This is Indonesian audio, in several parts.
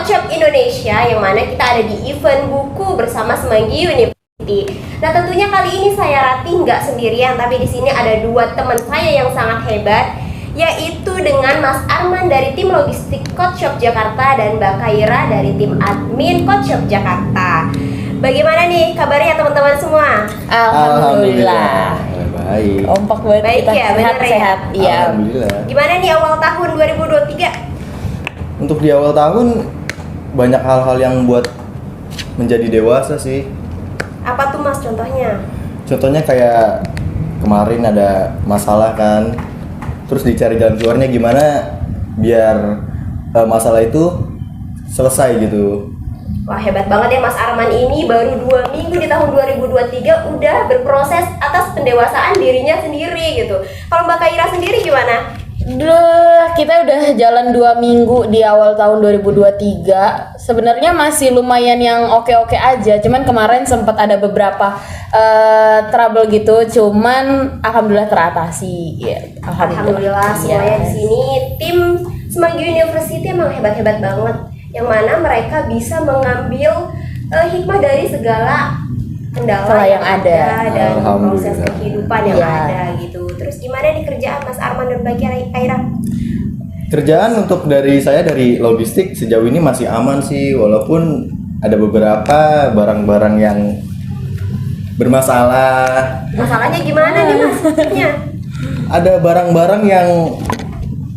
Kocok Indonesia, yang mana kita ada di event buku bersama Semanggi University. Nah, tentunya kali ini saya Rati nggak sendirian, tapi di sini ada dua teman saya yang sangat hebat, yaitu dengan Mas Arman dari tim logistik Kocok Jakarta dan Mbak Kaira dari tim admin Kocok Jakarta. Bagaimana nih kabarnya teman-teman semua? Alhamdulillah. Baik. Kompak banget Baik kita. ya, benar ya? Sehat. Iya. Alhamdulillah. Gimana nih awal tahun 2023? Untuk di awal tahun banyak hal-hal yang buat menjadi dewasa sih. Apa tuh Mas contohnya? Contohnya kayak kemarin ada masalah kan, terus dicari jalan keluarnya gimana biar masalah itu selesai gitu. Wah, hebat banget ya Mas Arman ini, baru 2 minggu di tahun 2023 udah berproses atas pendewasaan dirinya sendiri gitu. Kalau Mbak Kaira sendiri gimana? Kita udah jalan 2 minggu di awal tahun 2023. Sebenarnya masih lumayan yang oke-oke aja. Cuman kemarin sempat ada beberapa trouble gitu. Cuman alhamdulillah teratasi. Ya, Alhamdulillah semuanya di sini tim Semanggi University emang hebat-hebat banget. Yang mana mereka bisa mengambil hikmah dari segala kendala yang ada dan proses kehidupan yang ada gitu. Terus gimana di kerjaan Mas Arman dan Mbak Kaira? Kerjaan untuk saya dari logistik sejauh ini masih aman sih, walaupun ada beberapa barang-barang yang bermasalah. Masalahnya gimana nih Mas? Ada barang-barang yang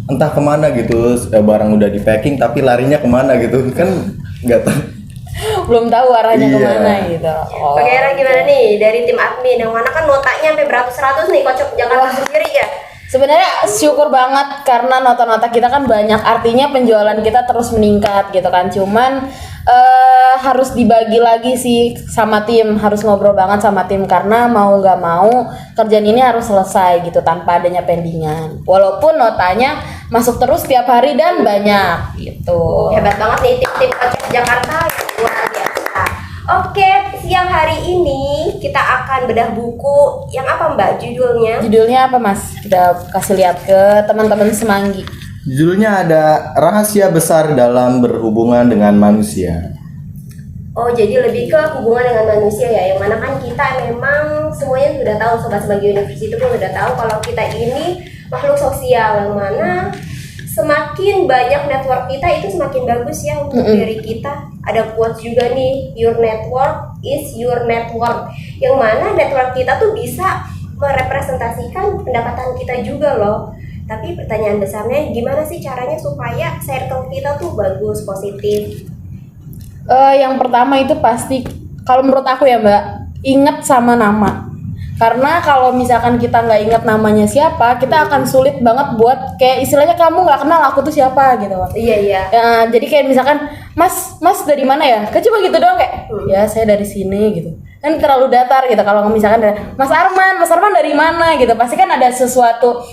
entah kemana gitu, barang udah di packing tapi larinya kemana gitu kan nggak tahu. Belum tahu arahnya kemana gitu. Mbak Kaira gimana nih dari tim admin yang mana kan notanya sampai beratus ratus nih Kocok Jakarta sendiri ya? Sebenarnya syukur banget karena nota-nota kita kan banyak, artinya penjualan kita terus meningkat gitu kan. Cuman harus dibagi lagi sih sama tim, harus ngobrol banget sama tim karena mau nggak mau kerjaan ini harus selesai gitu tanpa adanya pendingan. Walaupun notanya masuk terus tiap hari dan banyak gitu. Hebat banget nih tim Kocok Jakarta, luar biasa. Oke, siang hari ini kita akan bedah buku yang apa Mbak judulnya? Judulnya apa Mas? Kita kasih lihat ke teman-teman Semanggi. Judulnya ada Rahasia Besar dalam Berhubungan dengan Manusia. Oh, jadi lebih ke hubungan dengan manusia ya, yang mana kan kita memang semuanya sudah tahu, Sobat Semanggi University pun sudah tahu kalau kita ini makhluk sosial, yang mana semakin banyak network kita itu semakin bagus ya untuk diri kita. Ada quotes juga nih, your network is your network, yang mana network kita tuh bisa merepresentasikan pendapatan kita juga loh. Tapi pertanyaan besarnya gimana sih caranya supaya circle kita tuh bagus, positif? Yang pertama itu pasti, kalau menurut aku ya Mbak, ingat sama nama. Karena kalau misalkan kita nggak ingat namanya siapa, kita akan sulit banget buat kayak istilahnya kamu nggak kenal aku tuh siapa gitu. Iya. Jadi kayak misalkan Mas dari mana ya? Kayak cuma gitu doang kayak ya saya dari sini gitu. Kan terlalu datar gitu. Kalau misalkan Mas Arman dari mana gitu, pasti kan ada sesuatu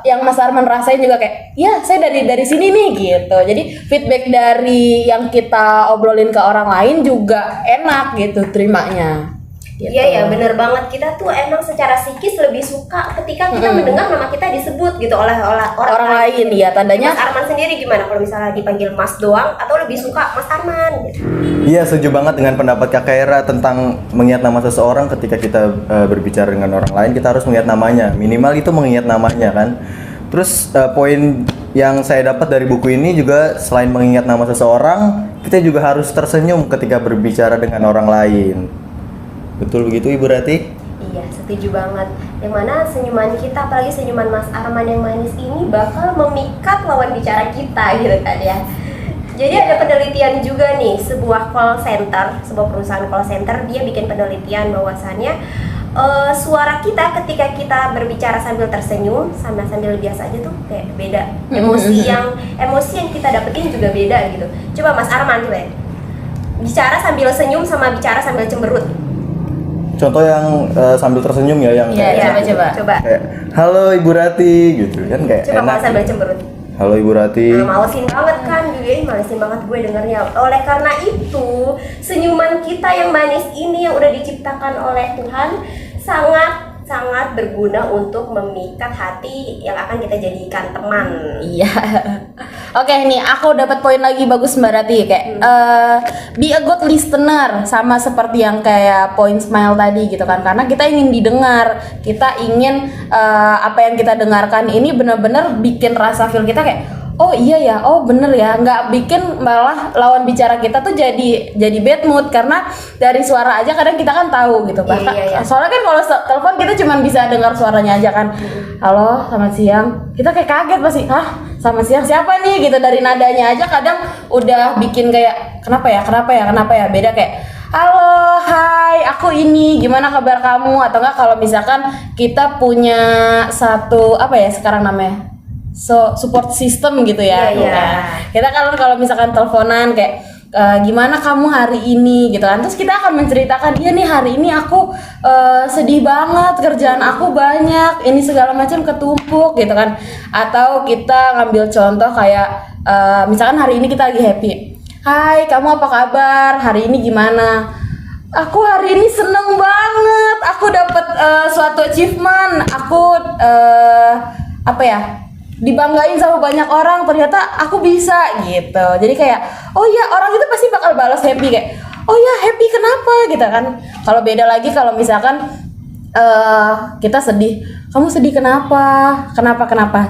yang Mas Arman rasain juga kayak ya saya dari sini nih gitu. Jadi feedback dari yang kita obrolin ke orang lain juga enak gitu terimanya. Gitu. Iya ya, bener banget. Kita tuh emang secara psikis lebih suka ketika kita mendengar nama kita disebut gitu oleh orang lain. Ya tandanya. Mas Arman sendiri gimana kalau misalnya dipanggil Mas doang atau lebih suka Mas Arman gitu? Iya, setuju banget dengan pendapat Kak Kaira tentang mengingat nama seseorang. Ketika kita berbicara dengan orang lain, kita harus mengingat namanya. Minimal itu mengingat namanya kan. Terus poin yang saya dapat dari buku ini juga, selain mengingat nama seseorang, kita juga harus tersenyum ketika berbicara dengan orang lain. Betul begitu Ibu Rati? Iya, setuju banget. Yang mana senyuman kita, apalagi senyuman Mas Arman yang manis ini bakal memikat lawan bicara kita gitu kan ya. Jadi ada penelitian juga nih, sebuah call center, sebuah perusahaan call center, dia bikin penelitian bahwasannya suara kita ketika kita berbicara sambil tersenyum sama sambil biasa aja tuh kayak beda. Emosi yang kita dapetin juga beda gitu. Coba Mas Arman coba ya. Bicara sambil senyum sama bicara sambil cemberut. Contoh yang sambil tersenyum ya, yang coba. Kayak, halo Ibu Rati gitu kan, kayak coba enak. Coba sambil cemberut. Halo Ibu Rati. Malesin banget kan juga, malesin banget gue dengarnya. Oleh karena itu, senyuman kita yang manis ini yang udah diciptakan oleh Tuhan sangat berguna untuk memikat hati yang akan kita jadikan teman. Iya. Oke nih, aku dapat poin lagi bagus Mbak Rati kayak be a good listener, sama seperti yang kayak poin Smile tadi gitu kan, karena kita ingin didengar, kita ingin apa yang kita dengarkan ini benar-benar bikin rasa feel kita kayak oh iya ya, oh bener ya, nggak bikin malah lawan bicara kita tuh jadi bad mood, karena dari suara aja kadang kita kan tahu gitu, bahkan soalnya kan kalau telepon kita cuma bisa dengar suaranya aja kan, halo selamat siang, kita kayak kaget pasti, hah selamat siang siapa nih gitu, dari nadanya aja kadang udah bikin kayak kenapa ya, beda kayak halo, hai, aku ini, gimana kabar kamu? Atau enggak kalau misalkan kita punya satu apa ya sekarang namanya support system gitu ya. Kita kalau misalkan teleponan kayak gimana kamu hari ini gitu kan, terus kita akan menceritakan iya nih hari ini aku sedih banget, kerjaan aku banyak, ini segala macam ketumpuk gitu kan. Atau kita ngambil contoh kayak misalkan hari ini kita lagi happy, hai kamu apa kabar, hari ini gimana? Aku hari ini seneng banget, aku dapat suatu achievement, aku apa ya, dibanggain sama banyak orang, ternyata aku bisa gitu. Jadi kayak oh ya, orang itu pasti bakal balas happy kayak oh ya happy kenapa gitu kan. Kalau beda lagi kalau misalkan kita sedih, kamu sedih kenapa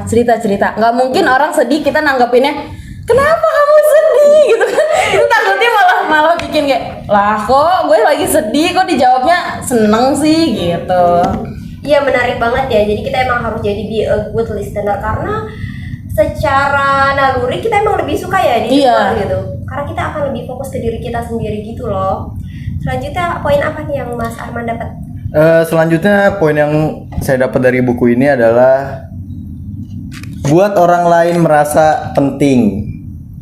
cerita nggak mungkin orang sedih kita nanggepinnya kenapa kamu sedih gitu kan. Itu takutnya malah bikin kayak lah kok gue lagi sedih kok dijawabnya seneng sih gitu. Iya menarik banget ya, jadi kita emang harus jadi be a good listener, karena secara naluri kita emang lebih suka ya di luar gitu, karena kita akan lebih fokus ke diri kita sendiri gitu loh. Selanjutnya poin apa nih yang Mas Arman dapat? Selanjutnya poin yang saya dapat dari buku ini adalah buat orang lain merasa penting.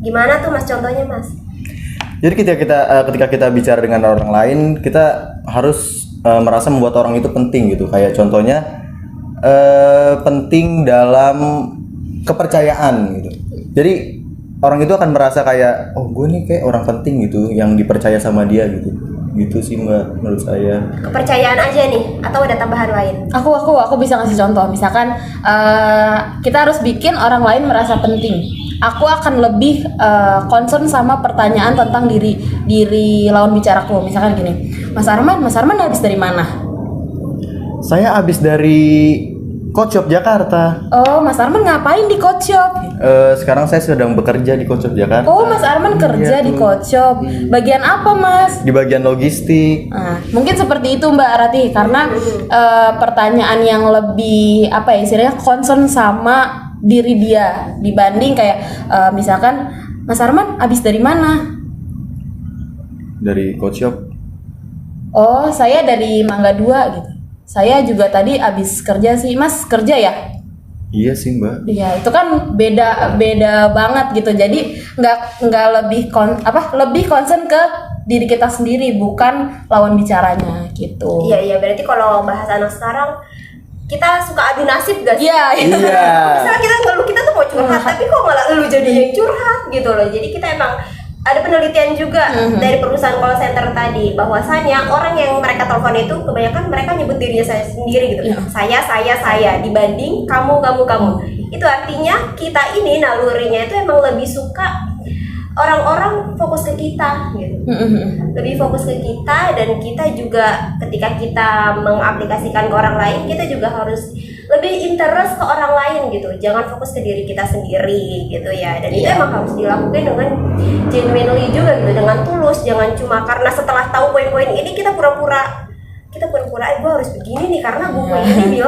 Gimana tuh Mas contohnya Mas? Jadi ketika kita bicara dengan orang lain, kita harus merasa membuat orang itu penting gitu. Kayak contohnya penting dalam kepercayaan gitu. Jadi orang itu akan merasa kayak oh gue nih kayak orang penting gitu yang dipercaya sama dia gitu. Gitu sih Mbak menurut saya. Kepercayaan aja nih atau ada tambahan lain? Aku bisa ngasih contoh. Misalkan kita harus bikin orang lain merasa penting. Aku akan lebih concern sama pertanyaan tentang diri lawan bicaraku. Misalkan gini, Mas Arman habis dari mana? Saya habis dari Coach Shop Jakarta. Oh, Mas Arman ngapain di Coach Shop? Sekarang saya sedang bekerja di Coach Shop Jakarta. Oh, Mas Arman kerja di Coach Shop. Bagian apa, Mas? Di bagian logistik. Nah, mungkin seperti itu Mbak Rati, karena pertanyaan yang lebih apa ya istilahnya concern sama diri dia dibanding kayak misalkan Mas Arman habis dari mana? Dari Coach Shop. Oh, saya dari Mangga 2 gitu. Saya juga tadi habis kerja sih. Mas kerja ya? Iya sih Mbak. Iya, itu kan beda banget gitu. Jadi nggak lebih concern ke diri kita sendiri, bukan lawan bicaranya gitu. Iya, berarti kalau bahas anak sekarang kita suka adu nasib gak sih? Iya. Misalnya kita ngeluh, kita tuh mau curhat, tapi kok malah lu jadi yang curhat gitu loh. Jadi kita emang ada penelitian juga dari perusahaan call center tadi, bahwasannya orang yang mereka telepon itu kebanyakan mereka nyebut dirinya saya sendiri gitu. Saya dibanding kamu. Itu artinya kita ini nalurinya itu emang lebih suka orang-orang fokus ke kita gitu. Lebih fokus ke kita, dan kita juga ketika kita mengaplikasikan ke orang lain, kita juga harus lebih interest ke orang lain gitu. Jangan fokus ke diri kita sendiri gitu ya. Dan itu emang harus dilakukan dengan genuinely juga gitu, dengan tulus. Jangan cuma karena setelah tahu poin-poin ini kita pura-pura gue harus begini nih karena buku ini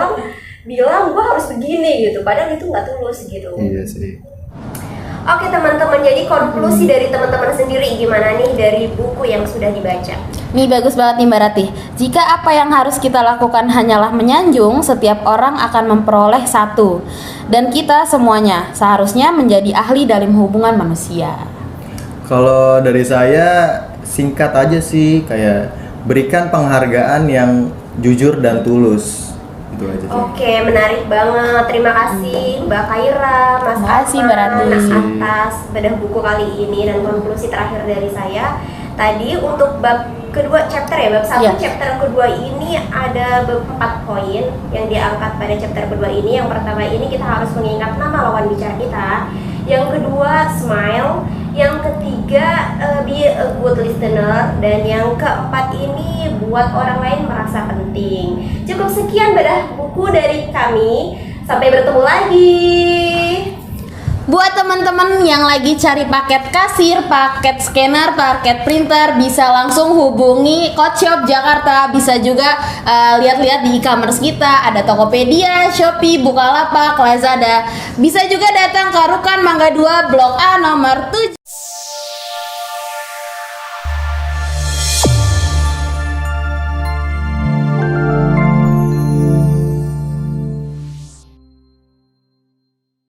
bilang gue harus begini gitu. Padahal itu nggak tulus gitu. Iya sih. Oke teman-teman, jadi konklusi dari teman-teman sendiri gimana nih dari buku yang sudah dibaca? Nih bagus banget nih Mbak Rati. Jika apa yang harus kita lakukan hanyalah menyanjung, setiap orang akan memperoleh satu. Dan kita semuanya seharusnya menjadi ahli dalam hubungan manusia. Kalau dari saya singkat aja sih, kayak berikan penghargaan yang jujur dan tulus. Itu aja sih. Oke, menarik banget. Terima kasih Mbak Kaira, Mas Makasih, Mbak Rati. atas bedah buku kali ini. Dan konklusi terakhir dari saya tadi untuk bab kedua chapter ya, bab 1 chapter kedua ini ada 4 poin yang diangkat pada chapter kedua ini. Yang pertama ini kita harus mengingat nama lawan bicara kita. yang kedua smile, yang ketiga be a good listener, dan yang keempat ini buat orang lain merasa penting. Cukup sekian bedah buku dari kami. Sampai bertemu lagi. Buat teman-teman yang lagi cari paket kasir, paket scanner, paket printer, bisa langsung hubungi Coach Shop Jakarta. Bisa juga lihat-lihat di e-commerce kita, ada Tokopedia, Shopee, Bukalapak, Lazada. Bisa juga datang ke Rukan Mangga 2 Blok A nomor 7.